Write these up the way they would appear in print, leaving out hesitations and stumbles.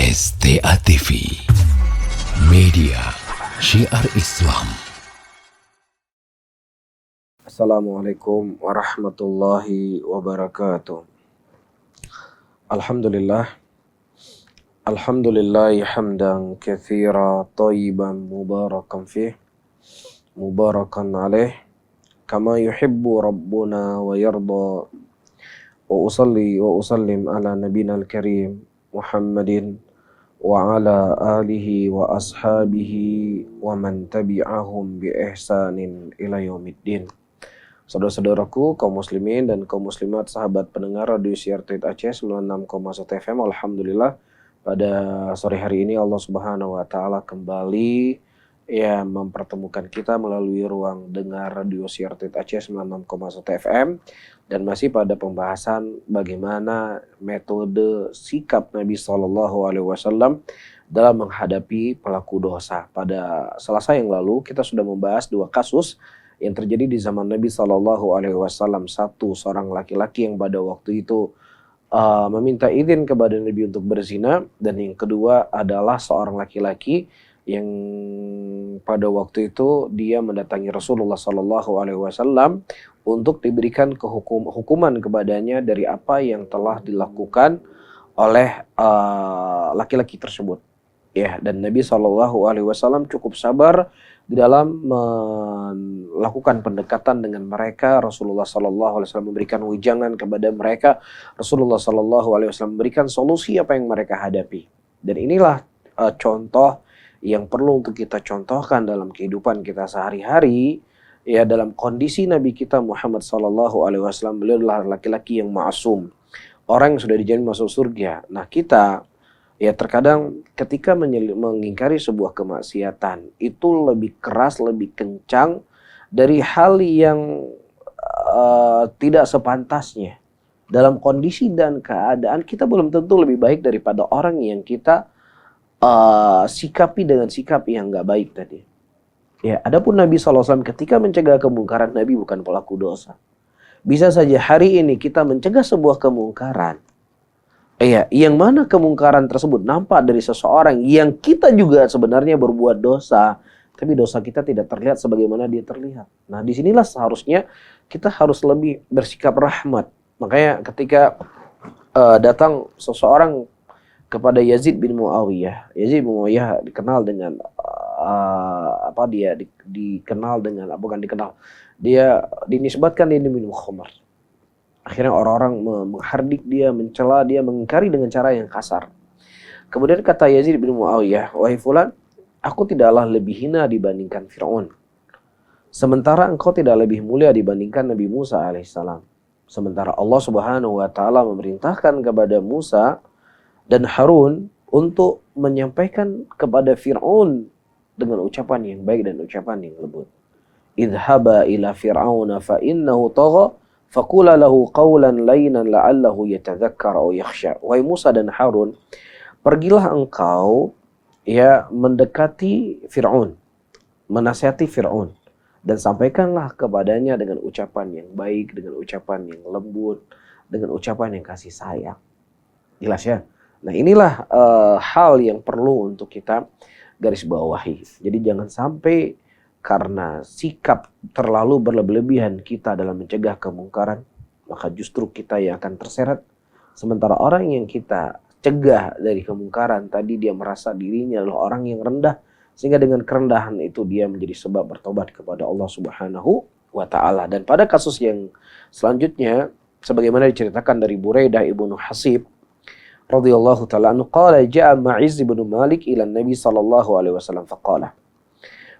STA TV, Media Syiar Islam. Assalamualaikum warahmatullahi wabarakatuh. Alhamdulillah hamdan katsira thayyiban mubarakan fih mubarakan alaih kama yuhibbu rabbuna wa yarda. Wa usalli wa usallim ala nabiyina al-karim Muhammadin wa ala alihi wa ashabihi wa man tabi'ahum bi ihsanin ila yaumiddin. Saudara-saudaraku, kaum muslimin dan kaum muslimat, sahabat pendengar Radio Syiar Aceh 96,1 FM. Alhamdulillah, pada sore hari ini Allah Subhanahu wa taala kembali mempertemukan kita melalui ruang dengar Radio Syiar Aceh 96,1 FM, dan masih pada pembahasan bagaimana metode sikap Nabi SAW dalam menghadapi pelaku dosa. Pada Selasa yang lalu kita sudah membahas dua kasus yang terjadi di zaman Nabi SAW. Satu, seorang laki-laki yang pada waktu itu meminta izin kepada Nabi untuk berzina, dan yang kedua adalah seorang laki-laki yang pada waktu itu dia mendatangi Rasulullah SAW untuk diberikan hukuman kepadanya dari apa yang telah dilakukan oleh laki-laki tersebut. Ya, dan Nabi SAW cukup sabar di dalam melakukan pendekatan dengan mereka. Rasulullah SAW memberikan wejangan kepada mereka. Rasulullah SAW memberikan solusi apa yang mereka hadapi. Dan inilah contoh yang perlu untuk kita contohkan dalam kehidupan kita sehari-hari. Ya, dalam kondisi Nabi kita Muhammad SAW, beliau adalah laki-laki yang ma'asum, orang yang sudah dijamin masuk surga. Nah, kita terkadang ketika mengingkari sebuah kemaksiatan itu lebih keras, lebih kencang dari hal yang tidak sepantasnya. Dalam kondisi dan keadaan kita belum tentu lebih baik daripada orang yang kita sikapi dengan sikap yang nggak baik tadi. Ya, adapun Nabi SAW ketika mencegah kemungkaran, Nabi bukan pelaku dosa. Bisa saja hari ini kita mencegah sebuah kemungkaran, yang mana kemungkaran tersebut nampak dari seseorang yang kita juga sebenarnya berbuat dosa, tapi dosa kita tidak terlihat sebagaimana dia terlihat. Nah, disinilah seharusnya kita harus lebih bersikap rahmat. Makanya ketika datang seseorang kepada Yazid bin Muawiyah. Yazid bin Muawiyah dikenal dengan dia dinisbatkan dia minum khamar. Akhirnya orang-orang menghardik dia, mencela dia, mengingkari dengan cara yang kasar. Kemudian kata Yazid bin Muawiyah, "Wahai fulan, aku tidaklah lebih hina dibandingkan Fir'aun. Sementara engkau tidak lebih mulia dibandingkan Nabi Musa alaihissalam. Sementara Allah Subhanahu wa taala memerintahkan kepada Musa dan Harun untuk menyampaikan kepada Fir'aun dengan ucapan yang baik dan ucapan yang lembut. Idhaba ila fir'auna fa innahu tagha faqula lahu qawlan layyinan la'allahu yatadzakkar aw yakhsha." Wahai Musa dan Harun, pergilah engkau mendekati Fir'aun, menasihati Fir'aun, dan sampaikanlah kepadanya dengan ucapan yang baik, dengan ucapan yang lembut, dengan ucapan yang kasih sayang. Jelas ya? Nah, inilah hal yang perlu untuk kita garis bawahi. Jadi jangan sampai karena sikap terlalu berlebihan kita dalam mencegah kemungkaran, maka justru kita yang akan terseret. Sementara orang yang kita cegah dari kemungkaran tadi, dia merasa dirinya adalah orang yang rendah, sehingga dengan kerendahan itu dia menjadi sebab bertobat kepada Allah Subhanahu wa taala. Dan pada kasus yang selanjutnya, sebagaimana diceritakan dari Buraidah ibnu Hasib radhiyallahu ta'ala anhu, qala ja'a Ma'iz bin Malik ila Nabi sallallahu alaihi wasallam faqala.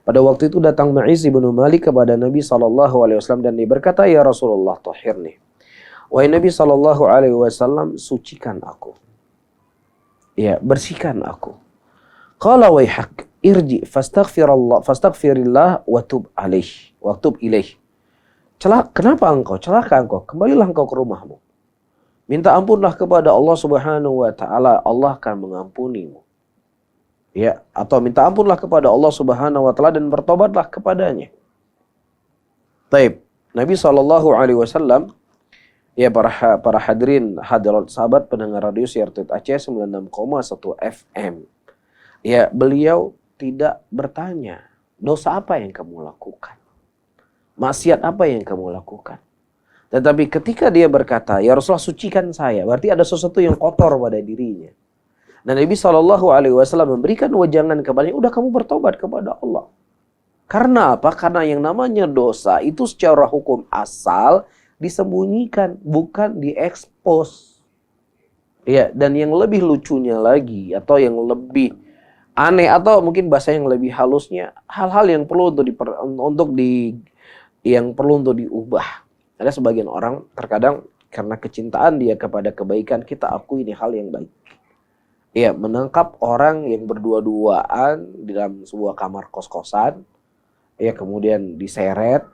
Pada waktu itu datang Ma'iz bin Malik kepada Nabi sallallahu alaihi wasallam dan dia berkata, "Ya Rasulullah, tahhirni." Wahai Nabi sallallahu alaihi wasallam, sucikan aku. Ya, bersihkan aku. Qala waihak irji fastaghfirillah wa tub alaih wa tub ilaih. Kenapa engkau? Celaka engkau. Kembalilah engkau ke rumahmu. Minta ampunlah kepada Allah Subhanahu wa taala, Allah akan mengampunimu. Ya, atau minta ampunlah kepada Allah Subhanahu wa taala dan bertobatlah kepadanya. Taib. Nabi SAW Ya para hadirin hadirat sahabat pendengar radio Siar Tweet Aceh 96,1 FM. Ya, beliau tidak bertanya, dosa apa yang kamu lakukan? Maksiat apa yang kamu lakukan? Tetapi ketika dia berkata, ya Rasulullah sucikan saya, berarti ada sesuatu yang kotor pada dirinya. Dan Nabi SAW memberikan wejangan kepadanya, udah kamu bertobat kepada Allah. Karena apa? Karena yang namanya dosa itu secara hukum asal disembunyikan, bukan diekspos. Ya, dan yang lebih lucunya lagi, atau yang lebih aneh, atau mungkin bahasa yang lebih halusnya, hal-hal yang perlu yang perlu untuk diubah. Ada sebagian orang terkadang karena kecintaan dia kepada kebaikan, kita akui ini hal yang baik. Ya, menangkap orang yang berdua-duaan di dalam sebuah kamar kos-kosan, ya kemudian diseret,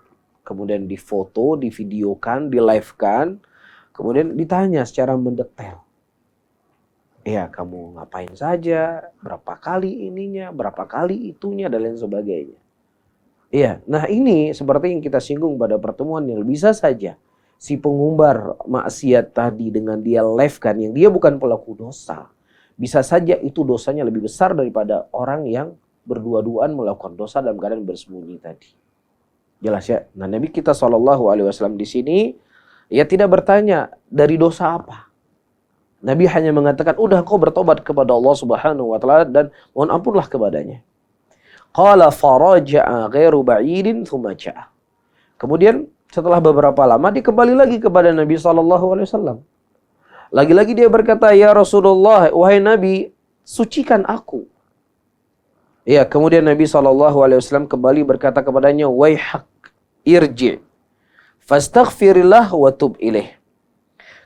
kemudian difoto, divideokan, di-live-kan, kemudian ditanya secara mendetail. Ya, kamu ngapain saja, berapa kali ininya, berapa kali itunya, dan lain sebagainya. Iya, nah ini seperti yang kita singgung pada pertemuan yang bisa saja si pengumbar maksiat tadi dengan dia live-kan, yang dia bukan pelaku dosa, bisa saja itu dosanya lebih besar daripada orang yang berdua-duaan melakukan dosa dalam keadaan bersembunyi tadi. Jelas ya. Nah, Nabi kita SAW di sini ya tidak bertanya dari dosa apa. Nabi hanya mengatakan, udah kau bertobat kepada Allah Subhanahu wa taala dan mohon ampunlah kepadanya. Qala faraja'a ghairu ba'idin thumma ja'a. Kemudian setelah beberapa lama dia kembali lagi kepada Nabi SAW. Lagi-lagi dia berkata, ya Rasulullah, wahai Nabi, sucikan aku. Ya, kemudian Nabi SAW kembali berkata kepadanya, waihak irji' fastaghfirillah wa tub ilaih.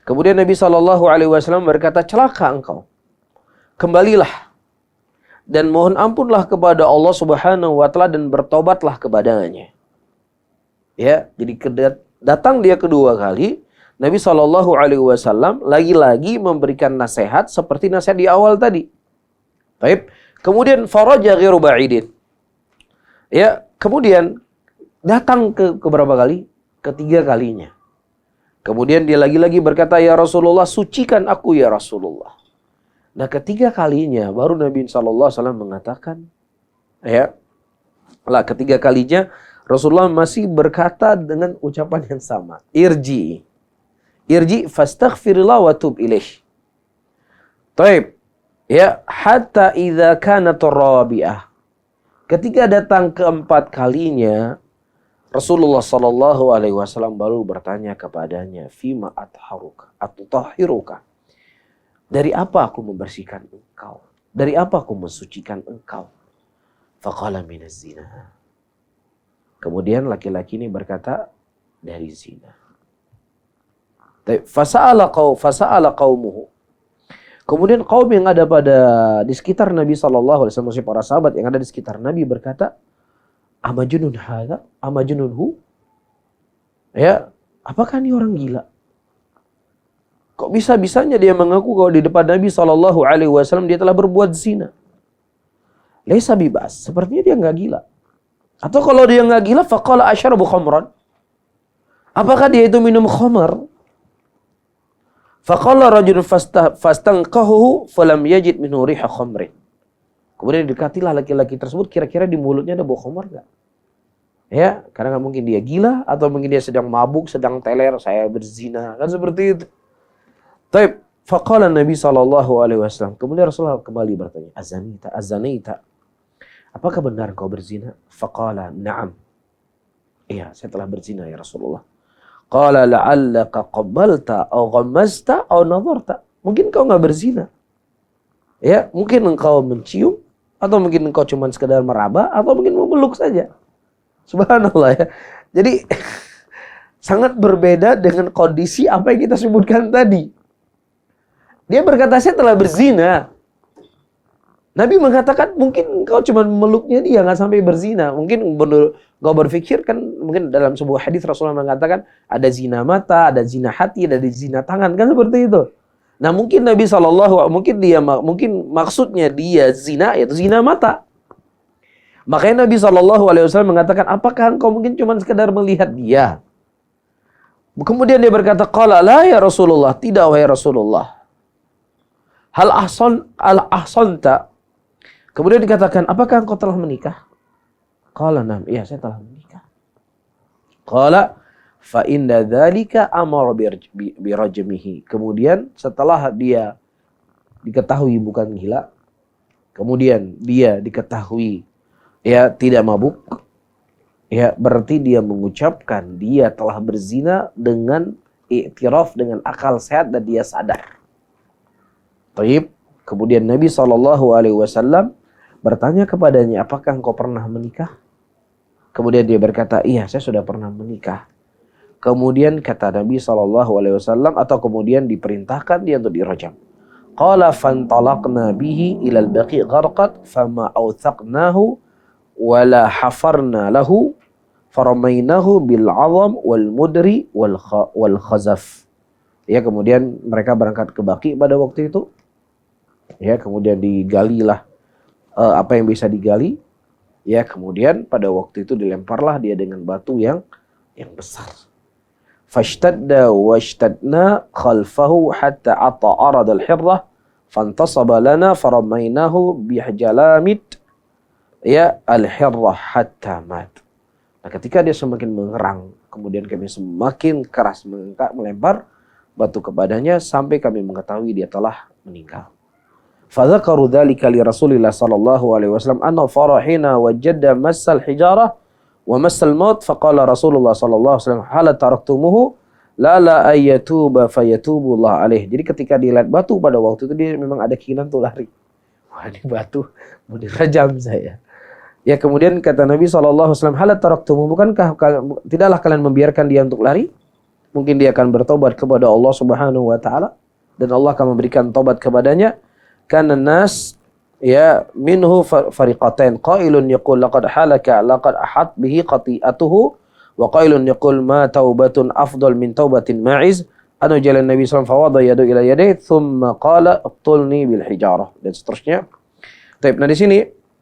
Kemudian Nabi SAW berkata, celaka engkau, kembalilah dan mohon ampunlah kepada Allah Subhanahu wa taala dan bertobatlah kepadanya. Ya, jadi datang dia kedua kali, Nabi SAW lagi-lagi memberikan nasihat seperti nasihat di awal tadi. Baik. Kemudian faraja ghairu ba'idin. Ya, kemudian datang ke berapa kali? Ketiga kalinya. Kemudian dia lagi-lagi berkata, ya Rasulullah, sucikan aku ya Rasulullah. Nah, ketiga kalinya baru Nabi SAW mengatakan, ya, ketiga kalinya Rasulullah masih berkata dengan ucapan yang sama. Irji fastaghfirillah wa tub ilaih. Taib. Ya, hatta idza kanat rabi'ah. Ketika datang keempat kalinya, Rasulullah SAW baru bertanya kepadanya, fima atutahhiruka. Dari apa aku membersihkan engkau? Dari apa aku mensucikan engkau? Faqala minaz zina. Kemudian laki-laki ini berkata, dari zina. Fasa'ala qaumuhu. Kemudian kaum yang ada di sekitar Nabi SAW, para sahabat yang ada di sekitar Nabi berkata, amajunun hadza? Amajununhu? Ya, apakah ini orang gila? Kok bisa-bisanya dia mengaku kalau di depan Nabi SAW dia telah berbuat zina? Laisa bibas, sepertinya dia nggak gila. Atau kalau dia nggak gila, faqala asyrabu khamran. Apakah dia itu minum khamar? Faqala rajulun fastanqahu falam yajid minhu riha khamrin. Kemudian dekatilah laki-laki tersebut, kira-kira di mulutnya ada bau khamar enggak? Ya, karena mungkin dia gila atau mungkin dia sedang mabuk, sedang teler, saya berzina, kan seperti itu. Taib, faqala Nabi SAW. Kemudian Rasulullah kembali bertanya, azanita. Apakah benar kau berzina? Faqala, na'am. Iya, saya telah berzina ya Rasulullah. Qala la'allaka qabbalta au ghammazta au nadharta. Mungkin kau enggak berzina. Ya, mungkin engkau mencium atau mungkin engkau cuma sekedar meraba atau mungkin memeluk saja. Subhanallah ya. Jadi sangat berbeda dengan kondisi apa yang kita sebutkan tadi. Dia berkata, saya telah berzina. Nabi mengatakan, mungkin engkau cuma memeluknya dia, nggak sampai berzina. Mungkin engkau berpikir kan, mungkin dalam sebuah hadis Rasulullah mengatakan, ada zina mata, ada zina hati, ada zina tangan, kan seperti itu. Nah, mungkin Nabi mungkin maksudnya dia zina, yaitu zina mata. Makanya Nabi SAW mengatakan, apakah engkau mungkin cuma sekedar melihat dia? Kemudian dia berkata, qala la ya Rasulullah, tidak wahai Rasulullah. Al ahsanta. Kemudian dikatakan, apakah engkau telah menikah? Qala nam, iya saya telah menikah. Qala fa inda dzalika amara bi rajmihi. Kemudian setelah dia diketahui bukan gila, kemudian dia diketahui ya tidak mabuk, ya berarti dia mengucapkan dia telah berzina dengan iktiraf dengan akal sehat dan dia sadar. Taib. Kemudian Nabi SAW bertanya kepadanya, apakah engkau pernah menikah? Kemudian dia berkata, iya saya sudah pernah menikah. Kemudian kata Nabi SAW, atau kemudian diperintahkan dia untuk dirajam. Qala fantalaqna bihi ilal baqi gharqat fama awthaqnahu wala hafarna lahu faramainahu bil azam wal mudri wal khazaf. Ya, kemudian mereka berangkat ke Baqi pada waktu itu. Ya, kemudian digalilah apa yang bisa digali. Ya, kemudian pada waktu itu dilemparlah dia dengan batu yang besar. Fashtadda washtadna khalfahu hatta ata arad al-hirrah fantasaba lana faramainahu bihjalamit ya al-hirrah hatta mat. Nah, ketika dia semakin mengerang, kemudian kami semakin keras melempar batu kepadanya sampai kami mengetahui dia telah meninggal. Fadzakaru dzalika li Rasulillah sallallahu alaihi wasallam anna farahina wajadda massal hijarah wa massal maut faqala Rasulullah sallallahu alaihi wasallam hal taraktumuhu la ayatuba fayatubullah alaihi. Jadi ketika dilihat batu pada waktu itu dia memang ada keinginan untuk lari. Wah, ini batu mau dirajam saya. Ya, kemudian kata Nabi sallallahu alaihi wasallam hal taraktumuhu, bukankah tidaklah kalian membiarkan dia untuk lari? Mungkin dia akan bertobat kepada Allah Subhanahu wa taala dan Allah akan memberikan tobat kepadanya. Kana nas ya minhu fariqatain qailun yaqul laqad halaka laqad ahat bihi qati'atuhu wa qailun yaqul ma taubatun afdal min taubatin ma'iz anu jalan Nabi sallallahu alaihi wasallam fawada yadu ila yadayhi thumma qala uqtulni bil hijarah dan seterusnya. Baik, nah di sini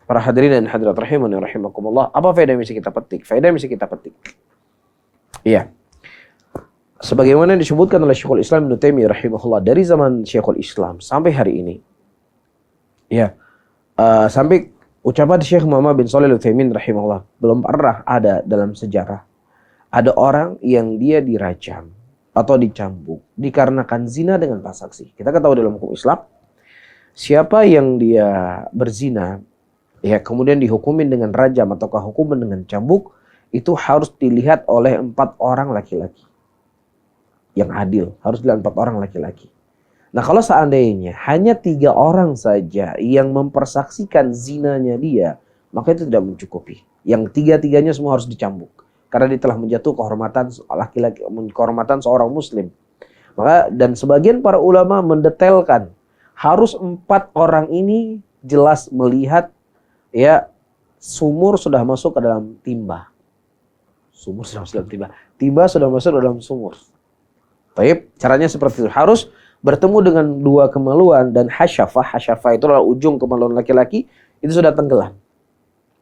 para hadirin dan hadirat rahimani rahimakumullah, apa faedah yang bisa kita petik? Faedah yang bisa kita petik. Iya. Sebagaimana disebutkan oleh Syekhul Islam Ibnu Taimiyah rahimahullah dari zaman Syekhul Islam sampai hari ini. Ya, sampai ucapan Syekh Muhammad bin Shalih Al-Utsaimin rahimahullah, belum pernah ada dalam sejarah ada orang yang dia dirajam atau dicambuk dikarenakan zina dengan pas saksi. Kita ketahui dalam hukum Islam, siapa yang dia berzina, ya kemudian dihukumin dengan rajam ataukah hukuman dengan cambuk, itu harus dilihat oleh 4 orang laki-laki. Yang adil, harus dilihat 4 orang laki-laki. Nah, kalau seandainya hanya 3 orang saja yang mempersaksikan zinanya dia, maka itu tidak mencukupi. Yang 3-tiganya semua harus dicambuk. Karena dia telah menjatuh kehormatan laki-laki, kehormatan seorang muslim. Maka dan sebagian para ulama mendetailkan, harus 4 orang ini jelas melihat ya sumur sudah masuk ke dalam timba. Sumur sudah masuk ke dalam timba. Timba sudah masuk ke dalam sumur. Baik, caranya seperti itu. Harus bertemu dengan 2 kemaluan dan hasyafah itu adalah ujung kemaluan laki-laki, itu sudah tenggelam.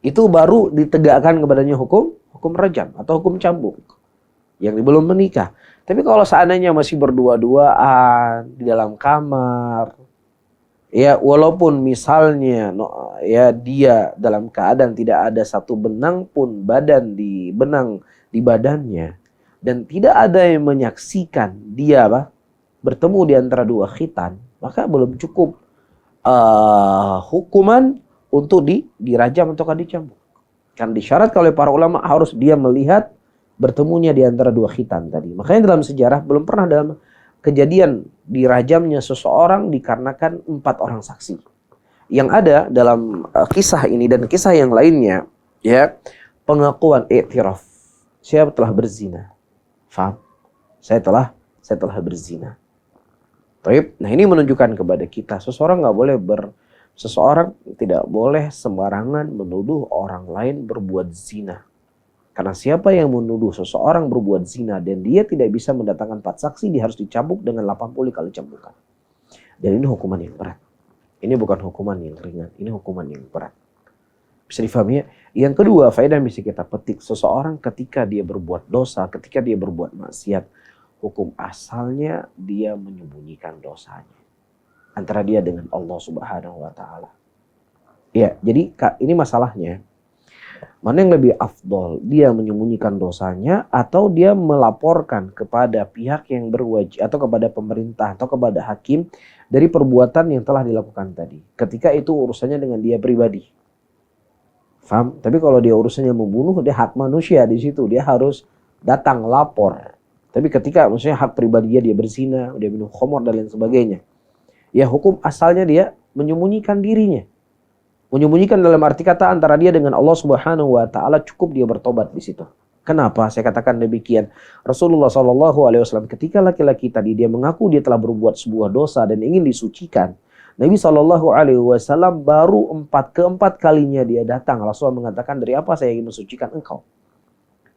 Itu baru ditegakkan kepadanya hukum rajam atau hukum cambuk yang belum menikah. Tapi kalau seandainya masih berdua-duaan di dalam kamar, ya walaupun misalnya ya dia dalam keadaan tidak ada satu benang pun benang di badannya dan tidak ada yang menyaksikan dia bertemu di antara 2 khitan, maka belum cukup hukuman untuk dirajam atau dicambuk. Kan disyaratkan oleh para ulama harus dia melihat bertemunya di antara 2 khitan tadi. Makanya dalam sejarah belum pernah dalam kejadian dirajamnya seseorang dikarenakan 4 orang saksi. Yang ada dalam kisah ini dan kisah yang lainnya, ya pengakuan i'tiraf. Saya telah berzina. Faham? Saya telah berzina. Baik, nah ini menunjukkan kepada kita seseorang tidak boleh sembarangan menuduh orang lain berbuat zina. Karena siapa yang menuduh seseorang berbuat zina dan dia tidak bisa mendatangkan 4 saksi, dia harus dicambuk dengan 80 kali cambukan. Dan ini hukuman yang berat. Ini bukan hukuman yang ringan, ini hukuman yang berat. Bisa difahami ya? Yang kedua, faedah yang bisa kita petik, seseorang ketika dia berbuat dosa, ketika dia berbuat maksiat, hukum asalnya dia menyembunyikan dosanya antara dia dengan Allah Subhanahu wa taala. Ya, jadi ini masalahnya. Mana yang lebih afdol? Dia menyembunyikan dosanya atau dia melaporkan kepada pihak yang berwajib atau kepada pemerintah atau kepada hakim dari perbuatan yang telah dilakukan tadi. Ketika itu urusannya dengan dia pribadi. Faham? Tapi kalau dia urusannya membunuh, dia hak manusia di situ. Dia harus datang lapor. Tapi ketika maksudnya hak pribadi dia berzina, dia minum khamar dan lain sebagainya. Ya hukum asalnya dia menyembunyikan dirinya. Menyembunyikan dalam arti kata antara dia dengan Allah Subhanahu wa taala, cukup dia bertobat di situ. Kenapa saya katakan demikian? Rasulullah SAW ketika laki-laki tadi dia mengaku dia telah berbuat sebuah dosa dan ingin disucikan, Nabi SAW baru keempat kalinya dia datang. Rasulullah mengatakan, dari apa saya ingin mensucikan engkau?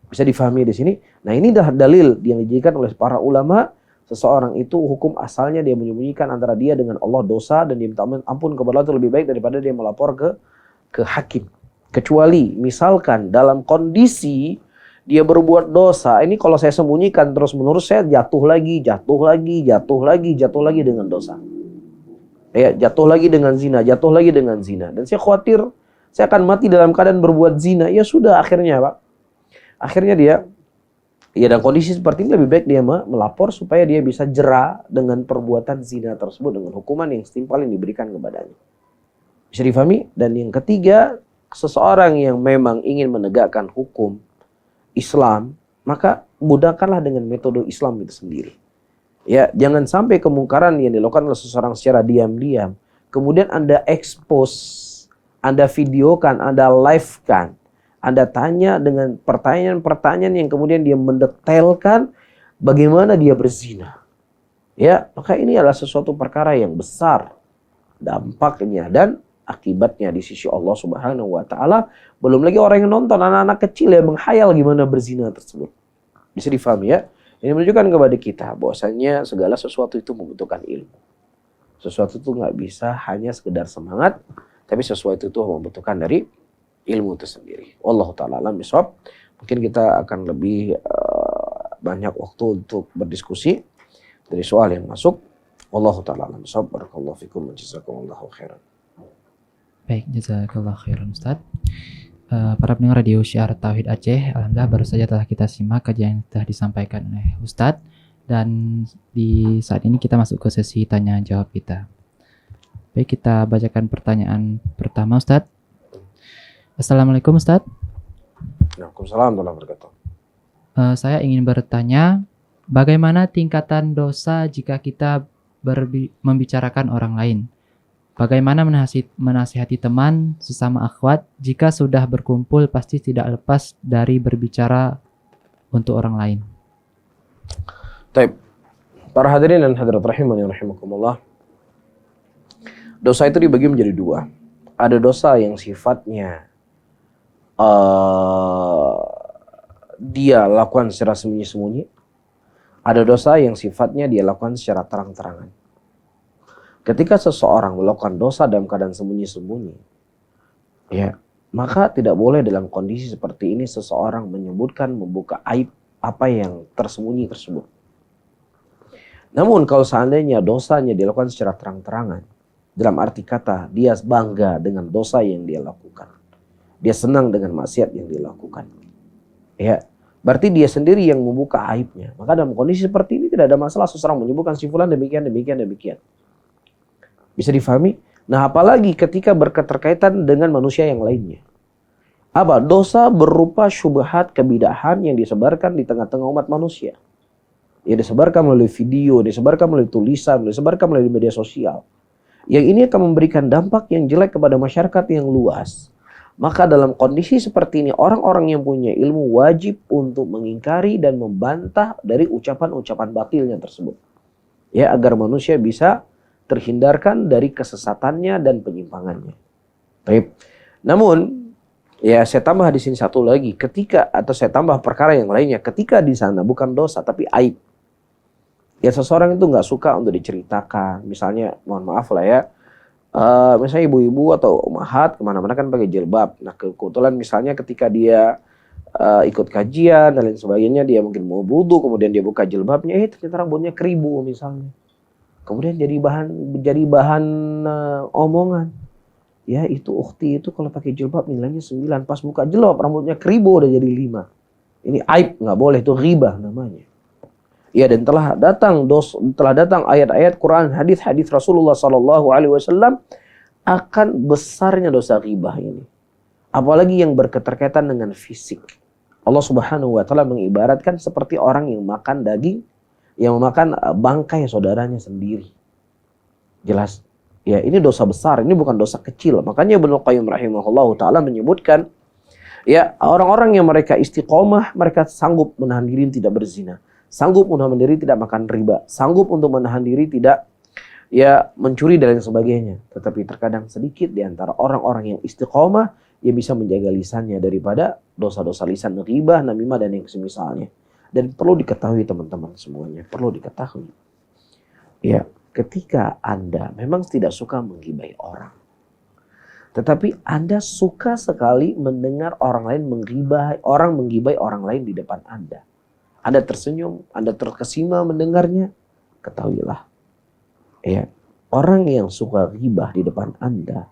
Bisa difahami di sini. Nah ini adalah dalil yang dijadikan oleh para ulama. Seseorang itu hukum asalnya dia menyembunyikan antara dia dengan Allah dosa dan dia minta ampun kepada Allah itu lebih baik daripada dia melapor ke hakim. Kecuali misalkan dalam kondisi dia berbuat dosa, ini kalau saya sembunyikan terus menerus saya jatuh lagi dengan dosa. Ya, jatuh lagi dengan zina, dan saya khawatir saya akan mati dalam keadaan berbuat zina. Ya sudah akhirnya Pak. Akhirnya dia ya dalam kondisi seperti ini lebih baik dia melapor supaya dia bisa jera dengan perbuatan zina tersebut dengan hukuman yang setimpal yang diberikan kepadanya. Bisa difahami? Dan yang ketiga, seseorang yang memang ingin menegakkan hukum Islam, maka mudahkanlah dengan metode Islam itu sendiri. Ya, jangan sampai kemungkaran yang dilakukan oleh seseorang secara diam-diam, kemudian Anda expose, Anda videokan, Anda live-kan. Anda tanya dengan pertanyaan-pertanyaan yang kemudian dia mendetailkan bagaimana dia berzina. Ya, maka ini adalah sesuatu perkara yang besar dampaknya dan akibatnya di sisi Allah Subhanahu wa taala. Belum lagi orang yang nonton, anak-anak kecil yang menghayal gimana berzina tersebut. Bisa difahami ya? Ini menunjukkan kepada kita bahwasanya segala sesuatu itu membutuhkan ilmu. Sesuatu itu nggak bisa hanya sekedar semangat, tapi sesuatu itu membutuhkan dari ilmu itu sendiri. Wallahu ta'ala alam bisawab. Mungkin kita akan lebih banyak waktu untuk berdiskusi dari soal yang masuk. Wallahu ta'ala alam bisawab. Barakallahu fikum wa jazakumullahu khairan. Baik, jazakallahu khairan Ustaz. Para pendengar radio Syiar Tauhid Aceh, alhamdulillah baru saja telah kita simak kajian yang telah disampaikan oleh Ustaz, dan di saat ini kita masuk ke sesi tanya jawab kita. Baik, kita bacakan pertanyaan pertama Ustaz. Assalamualaikum Ustaz. Waalaikumsalam warahmatullahi wabarakatuh. Saya ingin bertanya, bagaimana tingkatan dosa jika kita membicarakan orang lain? Bagaimana menasihati teman sesama akhwat jika sudah berkumpul pasti tidak lepas dari berbicara untuk orang lain? Baik. Para hadirin dan hadirat rahimani rahimakumullah. Dosa itu dibagi menjadi dua. Ada dosa yang sifatnya dia lakukan secara sembunyi-sembunyi. Ada dosa yang sifatnya dia lakukan secara terang-terangan. Ketika seseorang melakukan dosa dalam keadaan sembunyi-sembunyi, ya, maka tidak boleh dalam kondisi seperti ini seseorang menyebutkan, membuka aib apa yang tersembunyi tersebut. Namun kalau seandainya dosanya dilakukan secara terang-terangan, dalam arti kata dia bangga dengan dosa yang dia lakukan, dia senang dengan maksiat yang dilakukan, ya, berarti dia sendiri yang membuka aibnya. Maka dalam kondisi seperti ini tidak ada masalah seseorang menyebutkan si fulan demikian. Bisa difahami? Nah, apalagi ketika berketerkaitan dengan manusia yang lainnya. Apa? Dosa berupa syubhat, kebidahan yang disebarkan di tengah-tengah umat manusia. Yang disebarkan melalui video, disebarkan melalui tulisan, disebarkan melalui media sosial. Yang ini akan memberikan dampak yang jelek kepada masyarakat yang luas. Maka dalam kondisi seperti ini, orang-orang yang punya ilmu wajib untuk mengingkari dan membantah dari ucapan-ucapan batilnya tersebut. Ya, agar manusia bisa terhindarkan dari kesesatannya dan penyimpangannya. Baik. Namun, ya saya tambah di sini satu lagi, saya tambah perkara yang lainnya, ketika di sana bukan dosa tapi aib. Ya seseorang itu nggak suka untuk diceritakan, misalnya, mohon maaf lah ya, misalnya ibu-ibu atau ummahat kemana-mana kan pakai jilbab. Nah kebetulan misalnya ketika dia ikut kajian dan lain sebagainya, dia mungkin mau wudu, kemudian dia buka jilbabnya, ternyata rambutnya keribu misalnya. Kemudian jadi bahan omongan. Ya itu ukhti itu kalau pakai jilbab nilainya 9, pas buka jilbab rambutnya keribu udah jadi 5. Ini aib, nggak boleh, itu ghibah namanya. Ya, dan telah datang ayat-ayat Quran, hadis-hadis Rasulullah Sallallahu Alaihi Wasallam akan besarnya dosa ghibah ini. Apalagi yang berketerkaitan dengan fisik. Allah Subhanahu Wa Taala mengibaratkan seperti orang yang makan daging, yang memakan bangkai saudaranya sendiri. Jelas. Ya, ini dosa besar, ini bukan dosa kecil. Makanya Ibnu Qayyim rahimahullahu taala menyebutkan, ya, orang-orang yang mereka istiqomah, mereka sanggup menahan diri tidak berzina, sanggup menahan diri tidak makan riba, sanggup untuk menahan diri tidak mencuri dan lain sebagainya. Tetapi terkadang sedikit di antara orang-orang yang istiqomah yang bisa menjaga lisannya daripada dosa-dosa lisan, ghibah, namimah dan yang semisalnya. Dan perlu diketahui teman-teman semuanya, perlu diketahui. Ya, ketika Anda memang tidak suka menggibahi orang, tetapi Anda suka sekali mendengar orang lain menggibahi orang lain di depan Anda. Anda tersenyum, Anda terkesima mendengarnya, ketahuilah. Ya, orang yang suka ghibah di depan Anda,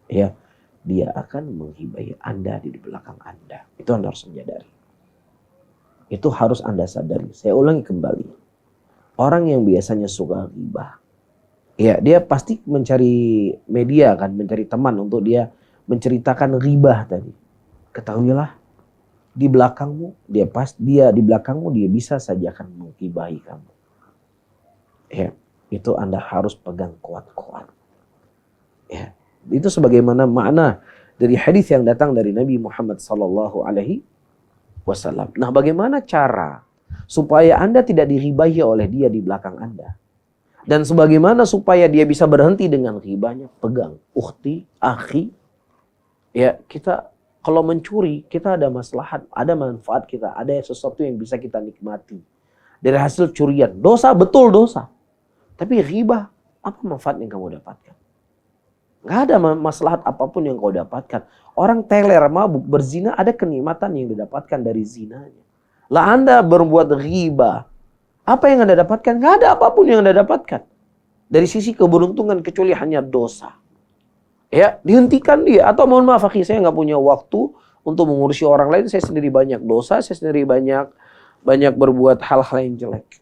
ya, dia akan menggibahi Anda di belakang Anda. Itu Anda harus menyadari. Itu harus Anda sadari. Saya ulangi kembali. Orang yang biasanya suka ghibah, ya, dia pasti mencari media kan, mencari teman untuk dia menceritakan ghibah tadi. Ketahuilah, di belakangmu, dia di belakangmu dia bisa saja akan menggibahi kamu. Ya, itu Anda harus pegang kuat-kuat. Ya, itu sebagaimana makna dari hadis yang datang dari Nabi Muhammad sallallahu alaihi wasallam. Nah, bagaimana cara supaya Anda tidak diribahi oleh dia di belakang Anda? Dan sebagaimana supaya dia bisa berhenti dengan ghibahnya? Pegang, ukhti, akhi. Ya, kita kalau mencuri, kita ada maslahat, ada manfaat kita, ada sesuatu yang bisa kita nikmati dari hasil curian. Dosa, betul dosa. Tapi ghibah, apa manfaat yang kamu dapatkan? Nggak ada maslahat apapun yang kau dapatkan. Orang teler, mabuk, berzina, ada kenikmatan yang didapatkan dari zinanya. Lah Anda berbuat ghibah, apa yang Anda dapatkan? Nggak ada apapun yang Anda dapatkan. Dari sisi keberuntungan kecuali hanya dosa. Ya, dihentikan dia. Atau mohon maaf, akhi, saya nggak punya waktu untuk mengurusi orang lain. Saya sendiri banyak dosa, saya sendiri banyak berbuat hal-hal yang jelek.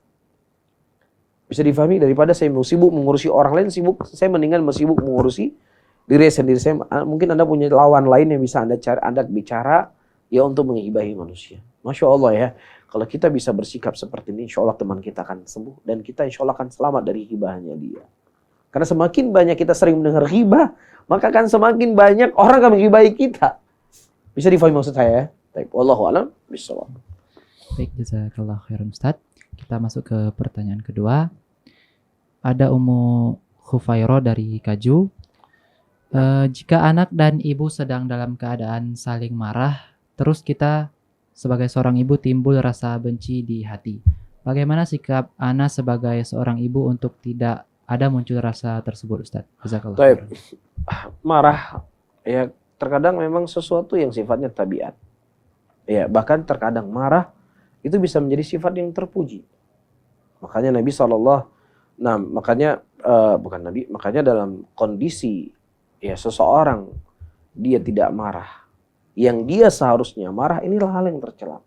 Bisa difahami, daripada saya sibuk mengurusi orang lain, saya mendingan sibuk mengurusi diri sendiri. Mungkin Anda punya lawan lain yang bisa Anda cari, Anda bicara ya untuk menghibahi manusia. Masya Allah ya. Kalau kita bisa bersikap seperti ini, insya Allah teman kita akan sembuh. Dan kita insya Allah akan selamat dari hibahnya dia. Karena semakin banyak kita sering mendengar hibah, maka akan semakin banyak orang akan menghibahi kita. Bisa difahami maksud saya ya? Baik, wallahu a'lam bishawab. Baik, jazakallah khairan Ustaz. Kita masuk ke pertanyaan kedua. Ada Ummu Khufairo dari Kaju. Jika anak dan ibu sedang dalam keadaan saling marah, terus kita sebagai seorang ibu timbul rasa benci di hati. Bagaimana sikap Ana sebagai seorang ibu untuk tidak ada muncul rasa tersebut, Ustaz? Jazakallah khairan. Marah, ya terkadang memang sesuatu yang sifatnya tabiat. Ya, bahkan terkadang marah itu bisa menjadi sifat yang terpuji. Makanya Nabi makanya dalam kondisi ya seseorang dia tidak marah, yang dia seharusnya marah, inilah hal yang tercela.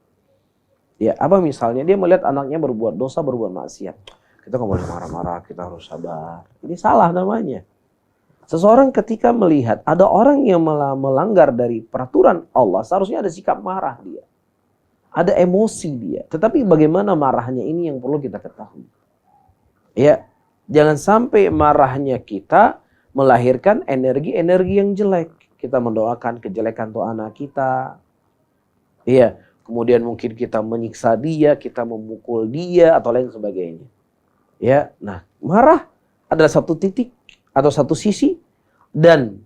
Ya, apa misalnya dia melihat anaknya berbuat dosa, berbuat maksiat. Kita nggak boleh marah-marah, kita harus sabar. Ini salah namanya. Seseorang ketika melihat ada orang yang melanggar dari peraturan Allah, seharusnya ada sikap marah dia. Ada emosi dia. Tetapi bagaimana marahnya ini yang perlu kita ketahui. Ya, jangan sampai marahnya kita melahirkan energi-energi yang jelek. Kita mendoakan kejelekan untuk anak kita. Iya, kemudian mungkin kita menyiksa dia, kita memukul dia atau lain sebagainya. Ya, nah, marah adalah satu titik atau satu sisi dan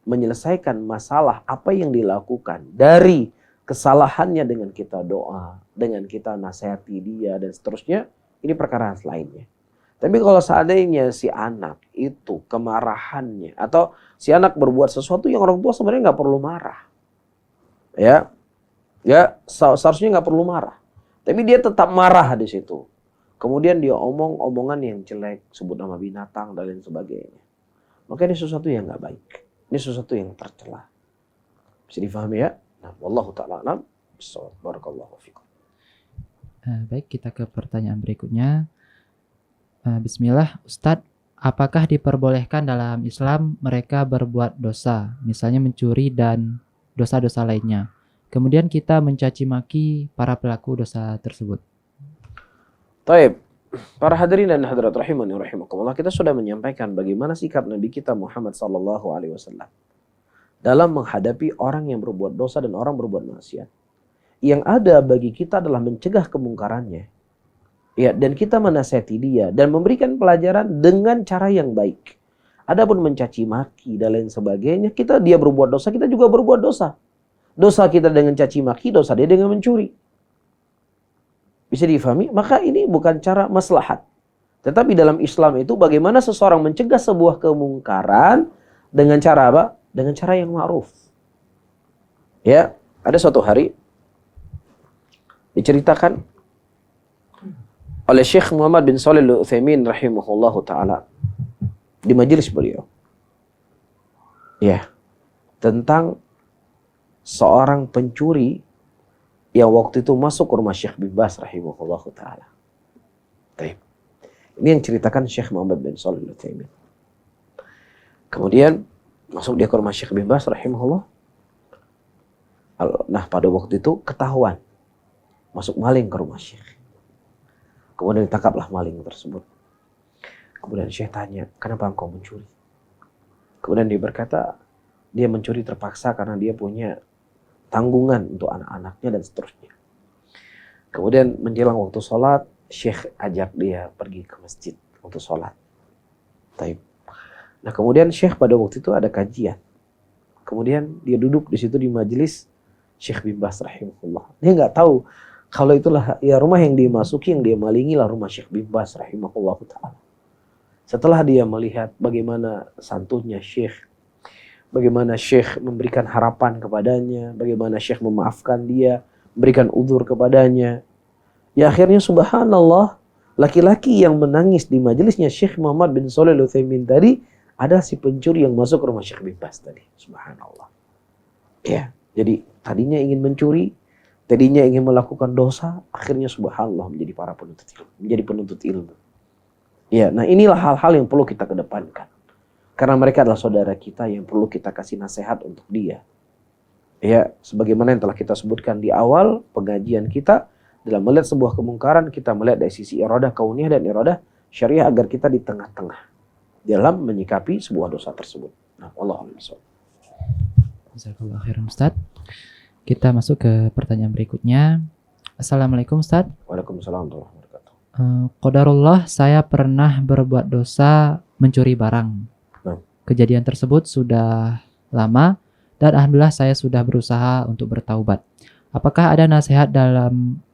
menyelesaikan masalah apa yang dilakukan dari kesalahannya dengan kita doa, dengan kita nasihati dia dan seterusnya, ini perkara lainnya. Tapi kalau seandainya si anak itu kemarahannya atau si anak berbuat sesuatu yang orang tua sebenarnya nggak perlu marah, ya, Ya, seharusnya nggak perlu marah. Tapi dia tetap marah di situ. Kemudian dia omongan yang jelek, sebut nama binatang dan lain sebagainya. Maka ini sesuatu yang nggak baik. Ini sesuatu yang tercela. Bisa difahami ya? Nah, wallahu ta'ala a'lam. Barakallahu fikum. Baik, kita ke pertanyaan berikutnya. Bismillah, Ustadz, apakah diperbolehkan dalam Islam mereka berbuat dosa, misalnya mencuri dan dosa-dosa lainnya? Kemudian kita mencaci maki para pelaku dosa tersebut. Taib, para hadirin dan hadirat rahimani rahimakumullah, kita sudah menyampaikan bagaimana sikap Nabi kita Muhammad sallallahu alaihi wasallam dalam menghadapi orang yang berbuat dosa dan orang berbuat maksiat. Yang ada bagi kita adalah mencegah kemungkarannya. Ya, dan kita menasihati dia dan memberikan pelajaran dengan cara yang baik. Adapun mencaci maki dan lain sebagainya, dia berbuat dosa, kita juga berbuat dosa. Dosa kita dengan caci maki, dosa dia dengan mencuri. Bisa difahami? Maka ini bukan cara maslahat. Tetapi dalam Islam itu bagaimana seseorang mencegah sebuah kemungkaran dengan cara apa? Dengan cara yang ma'ruf. Ya, ada suatu hari diceritakan oleh Syekh Muhammad bin Shalih Al-Utsaimin rahimahullahu taala di majelis beliau. Ya, tentang seorang pencuri yang waktu itu masuk ke rumah Syekh bin Baz rahimahullahu taala. Baik. Ini yang ceritakan Syekh Muhammad bin Shalih Al-Utsaimin. Kemudian masuk dia ke rumah Syekh bin Baz rahimahullah. Nah, pada waktu itu ketahuan masuk maling ke rumah Syekh. Kemudian ditangkaplah maling tersebut. Kemudian Syekh tanya, kenapa engkau mencuri? Kemudian dia berkata, dia mencuri terpaksa karena dia punya tanggungan untuk anak-anaknya dan seterusnya. Kemudian menjelang waktu sholat, Syekh ajak dia pergi ke masjid untuk sholat. Taib. Nah, kemudian Syekh pada waktu itu ada kajian. Kemudian dia duduk di situ di majelis Syekh bin Baz rahimahullah. Dia nggak tahu kalau itulah ya rumah yang dia masuki, yang dia malingi lah rumah Syekh bin Baz rahimahullah ta'ala. Setelah dia melihat bagaimana santunnya Syekh, bagaimana Syekh memberikan harapan kepadanya, bagaimana Syekh memaafkan dia, memberikan udzur kepadanya. Ya akhirnya subhanallah, laki-laki yang menangis di majelisnya Syekh Muhammad bin Shalih Al-Utsaimin tadi adalah si pencuri yang masuk ke rumah Syekh bin Baz tadi. Subhanallah. Ya, jadi tadinya ingin mencuri, tadinya ingin melakukan dosa, akhirnya subhanallah menjadi penuntut ilmu. Ya, nah inilah hal-hal yang perlu kita kedepankan. Karena mereka adalah saudara kita yang perlu kita kasih nasihat untuk dia. Ya, sebagaimana yang telah kita sebutkan di awal pengajian kita, dalam melihat sebuah kemungkaran, kita melihat dari sisi iradah kauniyah dan iradah syariah agar kita di tengah-tengah dalam menyikapi sebuah dosa tersebut. Nah, Allahu a'lam. Jazakallahu khairan Ustaz. Kita masuk ke pertanyaan berikutnya. Assalamualaikum Ustaz. Waalaikumsalam warahmatullahi wabarakatuh. Qadarullah, saya pernah berbuat dosa mencuri barang. Kejadian tersebut sudah lama dan alhamdulillah saya sudah berusaha untuk bertaubat. Apakah ada nasihat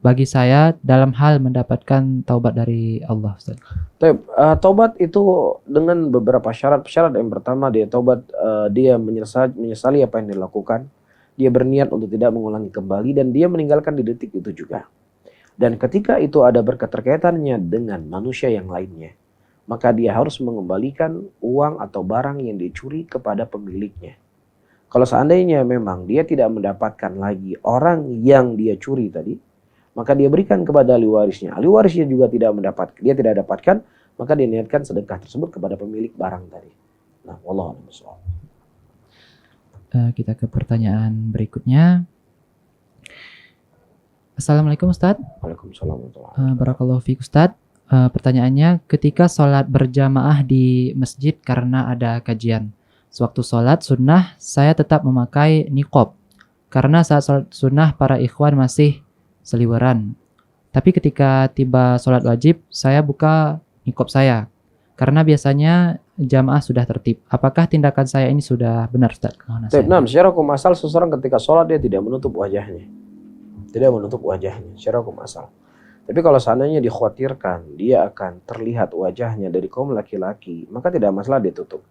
bagi saya dalam hal mendapatkan taubat dari Allah, Ustaz? Taubat itu dengan beberapa syarat. Syarat yang pertama, dia taubat, dia menyesali apa yang dilakukan. Dia berniat untuk tidak mengulangi kembali dan dia meninggalkan di detik itu juga. Dan ketika itu ada berketerkaitannya dengan manusia yang lainnya, maka dia harus mengembalikan uang atau barang yang dicuri kepada pemiliknya. Kalau seandainya memang dia tidak mendapatkan lagi orang yang dia curi tadi, maka dia berikan kepada ahli warisnya. Ahli warisnya juga tidak dapatkan, maka dia niatkan sedekah tersebut kepada pemilik barang tadi. Nah, wallahu a'lam. Kita ke pertanyaan berikutnya. Assalamualaikum Ustaz. Waalaikumsalam. Barakallahu fiik Ustaz. Pertanyaannya, ketika sholat berjamaah di masjid karena ada kajian, sewaktu sholat sunnah saya tetap memakai niqab karena saat sholat sunnah para ikhwan masih seliweran. Tapi ketika tiba sholat wajib saya buka niqab saya karena biasanya jamaah sudah tertib. Apakah tindakan saya ini sudah benar Ustaz? Nah, secara hukum asal seseorang ketika sholat dia tidak menutup wajahnya. Secara hukum asal. Tapi kalau seandainya dikhawatirkan dia akan terlihat wajahnya dari kaum laki-laki, maka tidak masalah dia tutup.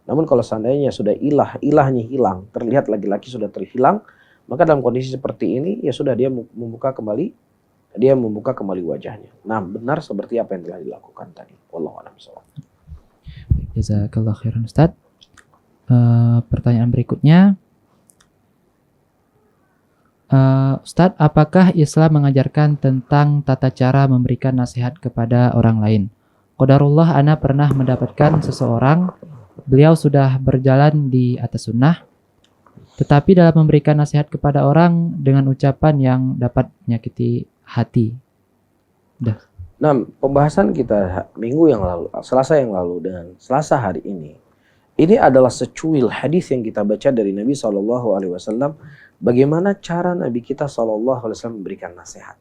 Namun kalau seandainya sudah ilahnya hilang, terlihat laki-laki sudah terhilang, Maka dalam kondisi seperti ini ya sudah dia membuka kembali wajahnya. Nah, benar seperti apa yang telah dilakukan tadi. Wallahu a'lam bishawab. Jazakallah khairan Ustaz. Pertanyaan berikutnya, Ustadz, apakah Islam mengajarkan tentang tata cara memberikan nasihat kepada orang lain? Qadarullah, ana pernah mendapatkan seseorang, beliau sudah berjalan di atas sunnah, tetapi dalam memberikan nasihat kepada orang dengan ucapan yang dapat menyakiti hati. Nah, pembahasan kita minggu yang lalu, Selasa yang lalu dengan Selasa hari ini adalah secuil hadis yang kita baca dari Nabi SAW. Bagaimana cara Nabi kita SAW memberikan nasihat.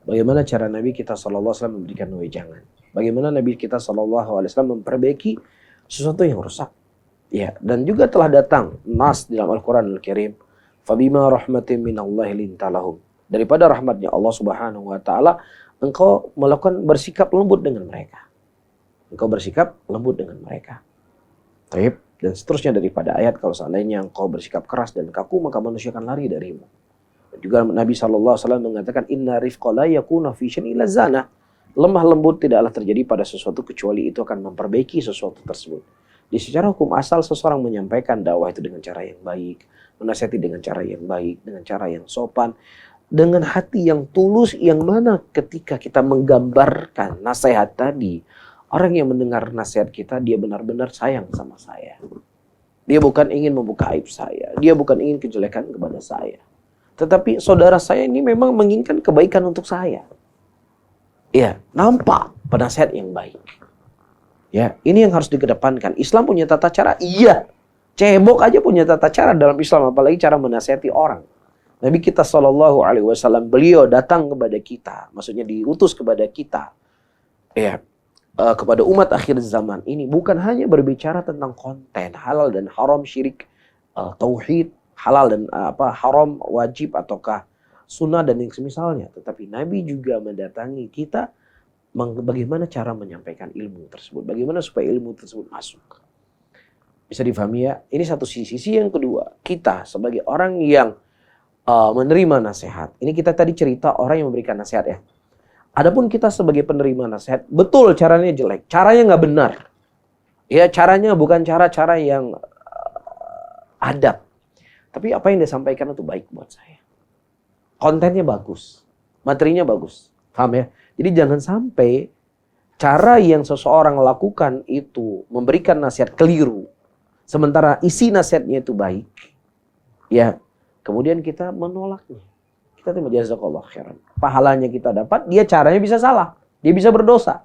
Bagaimana cara Nabi kita SAW memberikan wejangan. Bagaimana Nabi kita SAW memperbaiki sesuatu yang rusak. Ya, dan juga telah datang nas dalam Al-Quran Al-Karim. Fabima rahmatin minallahi lintalahum. Daripada rahmatnya Allah Subhanahu wa Ta'ala, engkau melakukan bersikap lembut dengan mereka. Engkau bersikap lembut dengan mereka. Taib. Dan seterusnya daripada ayat, kalau seandainya engkau bersikap keras dan kaku, maka manusia akan lari darimu. Dan juga Nabi SAW mengatakan, Inna rifqa la yakuna fi syai'in illa zana. Lemah lembut tidaklah terjadi pada sesuatu kecuali itu akan memperbaiki sesuatu tersebut. Di secara hukum asal, seseorang menyampaikan dakwah itu dengan cara yang baik, menasihati dengan cara yang baik, dengan cara yang sopan, dengan hati yang tulus, yang mana ketika kita menggambarkan nasihat tadi, orang yang mendengar nasihat kita, dia benar-benar sayang sama saya. Dia bukan ingin membuka aib saya. Dia bukan ingin kejelekan kepada saya. Tetapi saudara saya ini memang menginginkan kebaikan untuk saya. Ya, nampak penasihat yang baik. Ya, ini yang harus dikedepankan. Islam punya tata cara? Iya. Cebok aja punya tata cara dalam Islam, apalagi cara menasihati orang. Nabi kita SAW, beliau datang kepada kita, maksudnya diutus kepada kita. Ya, kepada umat akhir zaman ini bukan hanya berbicara tentang konten halal dan haram, syirik, tauhid, halal dan haram, wajib ataukah sunnah dan yang semisalnya, tetapi Nabi juga mendatangi kita bagaimana cara menyampaikan ilmu tersebut, bagaimana supaya ilmu tersebut masuk. Bisa difahami ya? Ini satu sisi. Sisi yang kedua, kita sebagai orang yang menerima nasihat. Ini kita tadi cerita orang yang memberikan nasihat ya. Adapun kita sebagai penerima nasihat, betul caranya jelek, caranya nggak benar. Ya, caranya bukan cara-cara yang adab. Tapi apa yang disampaikan itu baik buat saya. Kontennya bagus, materinya bagus. Paham ya? Jadi jangan sampai cara yang seseorang lakukan itu memberikan nasihat keliru, sementara isi nasihatnya itu baik. Ya, kemudian kita menolaknya. Kita terima jazakallah khairan. Pahalanya kita dapat, dia caranya bisa salah. Dia bisa berdosa.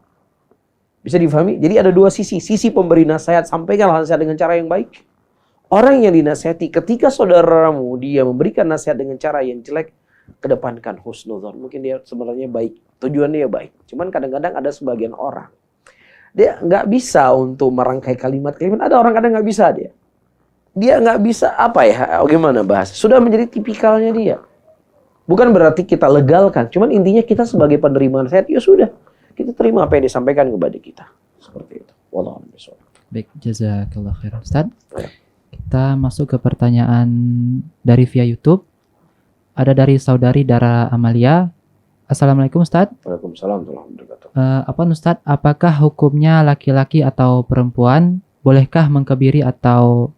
Bisa difahami? Jadi ada dua sisi. Sisi pemberi nasihat, sampaikanlah nasihat dengan cara yang baik. Orang yang dinasihati, ketika saudaramu dia memberikan nasihat dengan cara yang jelek, kedepankan husnudzon. Mungkin dia sebenarnya baik. Tujuannya ya baik. Cuman kadang-kadang ada sebagian orang, dia nggak bisa untuk merangkai kalimat-kalimat. Ada orang kadang nggak bisa dia. Dia nggak bisa gimana bahasa. Sudah menjadi tipikalnya dia. Bukan berarti kita legalkan, cuman intinya kita sebagai penerima nasihat, ya sudah, kita terima apa yang disampaikan kepada kita. Seperti itu. Wallahu a'lam bishawab. Baik, jazakallah khairan Ustaz. Kita masuk ke pertanyaan dari via YouTube. Ada dari saudari Dara Amalia. Assalamualaikum Ustaz. Waalaikumsalam warahmatullahi wabarakatuh. Ustaz, apakah hukumnya laki-laki atau perempuan bolehkah mengkebiri atau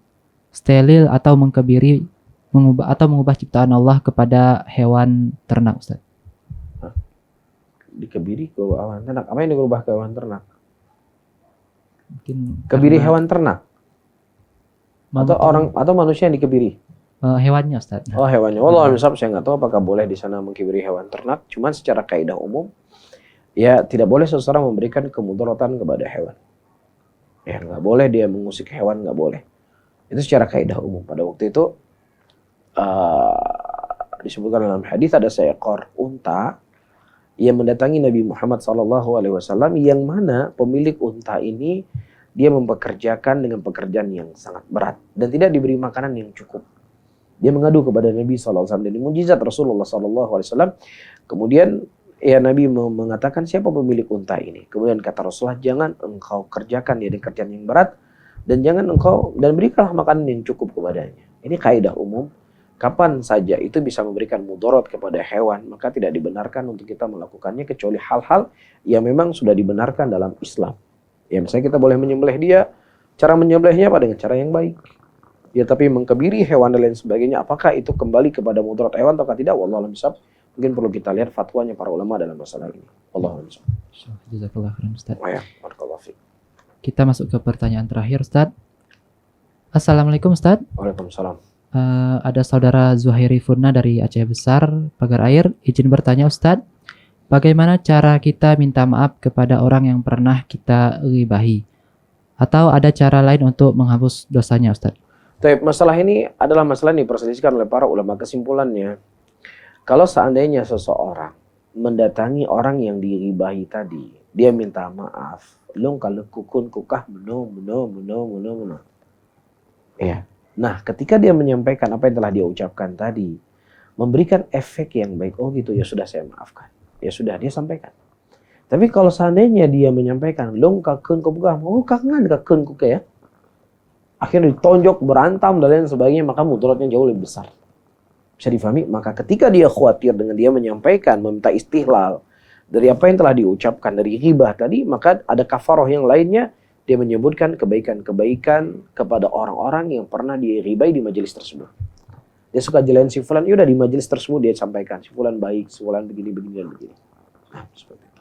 steril atau mengubah ciptaan Allah kepada hewan ternak, Ustaz? Dikebiri ke hewan ternak. Apa yang diubah ke hewan ternak? Mungkin kebiri hewan ternak. Atau manusia yang dikebiri? Hewannya, Ustaz. Oh, hewannya. Wallahu a'lam, saya nggak tahu apakah boleh di sana mengkebiri hewan ternak. Cuman secara kaidah umum, ya tidak boleh seseorang memberikan kemudaratan kepada hewan. Ya nggak boleh dia mengusik hewan, nggak boleh. Itu secara kaidah umum. Pada waktu itu disebutkan dalam hadis ada seekor unta yang mendatangi Nabi Muhammad SAW, yang mana pemilik unta ini dia mempekerjakan dengan pekerjaan yang sangat berat dan tidak diberi makanan yang cukup. Dia mengadu kepada Nabi SAW dan mukjizat Rasulullah SAW. Kemudian ya Nabi mengatakan, siapa pemilik unta ini? Kemudian kata Rasulullah, jangan engkau kerjakan dia dengan kerjaan yang berat dan berikanlah makanan yang cukup kepadanya. Ini kaidah umum kapan saja itu bisa memberikan mudarat kepada hewan, maka tidak dibenarkan untuk kita melakukannya kecuali hal-hal yang memang sudah dibenarkan dalam Islam. Ya misalnya kita boleh menyembelih dia, cara menyembelihnya apa? Dengan cara yang baik. Ya tapi mengkebiri hewan dan lain sebagainya, apakah itu kembali kepada mudarat hewan atau tidak? Wallahu a'lam bishawab. Mungkin perlu kita lihat fatwanya para ulama dalam masalah ini. Wallahu a'lam bishawab. Jazakallah khairan Ustaz. Ya, barakallahu fiik. Kita masuk ke pertanyaan terakhir Ustaz. Assalamualaikum Ustaz. Waalaikumsalam. Ada saudara Zuhairi Furna dari Aceh Besar, Pagar Air. Izin bertanya Ustaz, bagaimana cara kita minta maaf kepada orang yang pernah kita ghibahi? Atau ada cara lain untuk menghapus dosanya Ustaz? Tapi masalah ini adalah masalah yang diperselisihkan oleh para ulama. Kesimpulannya, kalau seandainya seseorang mendatangi orang yang dighibahi tadi, dia minta maaf, long kalau kukun kukah meno. Ya. Nah, ketika dia menyampaikan apa yang telah dia ucapkan tadi, memberikan efek yang baik. Oh gitu, ya sudah saya maafkan. Ya sudah, dia sampaikan. Tapi kalau seandainya dia menyampaikan, long kakun kukah, oh kangen kakun kukah ya. Akhirnya ditonjok, berantam, dan lain sebagainya, maka mudaratnya jauh lebih besar. Bisa difahami? Maka ketika dia khawatir dengan dia menyampaikan, meminta istihlal dari apa yang telah diucapkan dari ghibah tadi, maka ada kafaroh yang lainnya. Dia menyebutkan kebaikan-kebaikan kepada orang-orang yang pernah dia ghibai di majelis tersebut. Dia suka jelain si fulan, yaudah di majelis tersebut dia sampaikan, si fulan baik, si fulan begini, begini, dan begini. Nah, seperti itu.